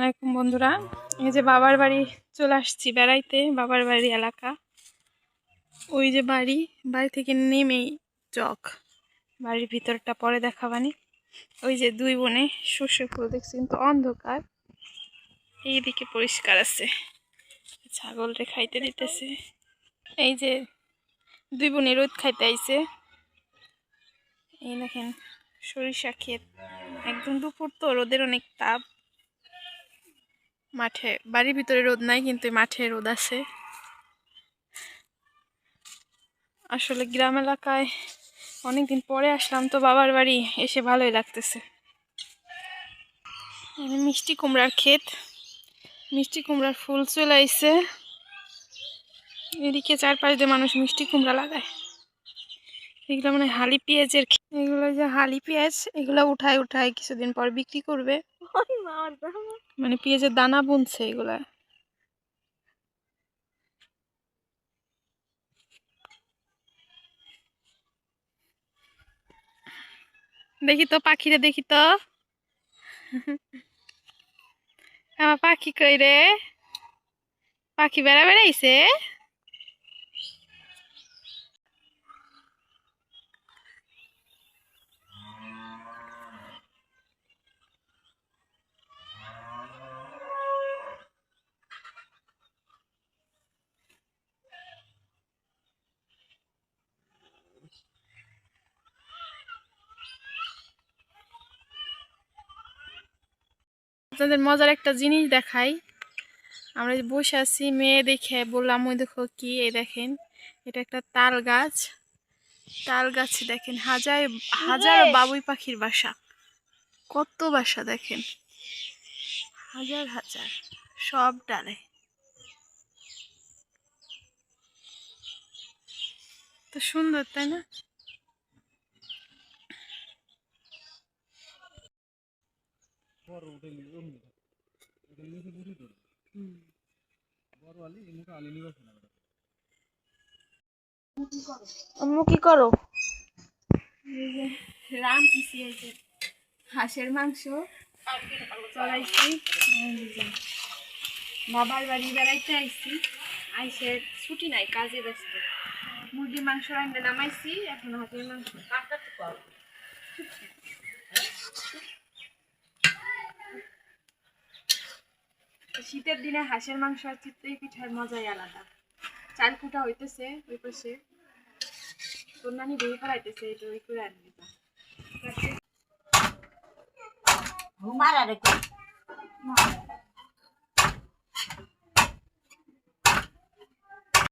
আসসালামু আলাইকুম বন্ধুরা, এই যে বাবার বাড়ি চলে আসছি বেড়াইতে। বাবার বাড়ি এলাকা, ওই যে বাড়ি থেকে নেমেই চক, বাড়ির ভিতরটা পরে দেখাবানি। ওই যে দুই বোনে সর্ষে ফুল দেখছি, কিন্তু অন্ধকার। এইদিকে পরিষ্কার আছে, ছাগলরে খাইতে দিতেছে। এই যে দুই বোনে রোদ খাইতে আইছে। এই দেখেন সরিষা ক্ষেত, একদম দুপুর তো, রোদের অনেক তাপ। মাঠে, বাড়ির ভিতরে রোদ নাই, কিন্তু মাঠে রোদ আছে। আসলে গ্রাম এলাকায় অনেকদিন পরে আসলাম তো বাবার বাড়ি, এসে ভালোই লাগতেছে। মিষ্টি কুমড়ার ক্ষেত, মিষ্টি কুমড়ার ফুল চলে আইছে। এদিকে চারপাশ দিয়ে মানুষ মিষ্টি কুমড়া লাগায়। এগুলো মানে হালি পেঁয়াজের, এগুলো যে হালি পেঁয়াজ, এগুলো উঠায় উঠায় কিছুদিন পর বিক্রি করবে। মানে পেঁয়াজের দানা বুনছে এগুলা। দেখি তো পাখিরে, দেখি তো আমার পাখি কই রে? পাখি বেড়া বেড়াইছে। আপনাদের মজার একটা জিনিস দেখাই। আমরা যে বসে আছি, মেয়ে দেখে বললাম ওই দেখো কি, এই দেখেন এটা একটা তাল গাছ। তাল গাছে দেখেন হাজার হাজার বাবুই পাখির বাসা। কত বাসা দেখেন, হাজার হাজার, সব ডালে। তো সুন্দর, তাই না? আম্মু কি করো? রাঁধতেছি, এই যে হাঁসের মাংস চড়াইছি। বাবার বাড়ি বেড়াইতে আইছি, আইসে ছুটি নাই, কাজে ব্যস্ত। মুরগির মাংস রান্না নামাইছি, এখন হাঁসের মাংস। শীতের দিনে হাঁসের মাংস আর চিতই পিঠার মজাই আলাদা। চাল কুটা হইতেছে ওই পাশে, তোর নানি দই ফেলাইতেছে, এটা ওই করে আনবি। ঘুমার আর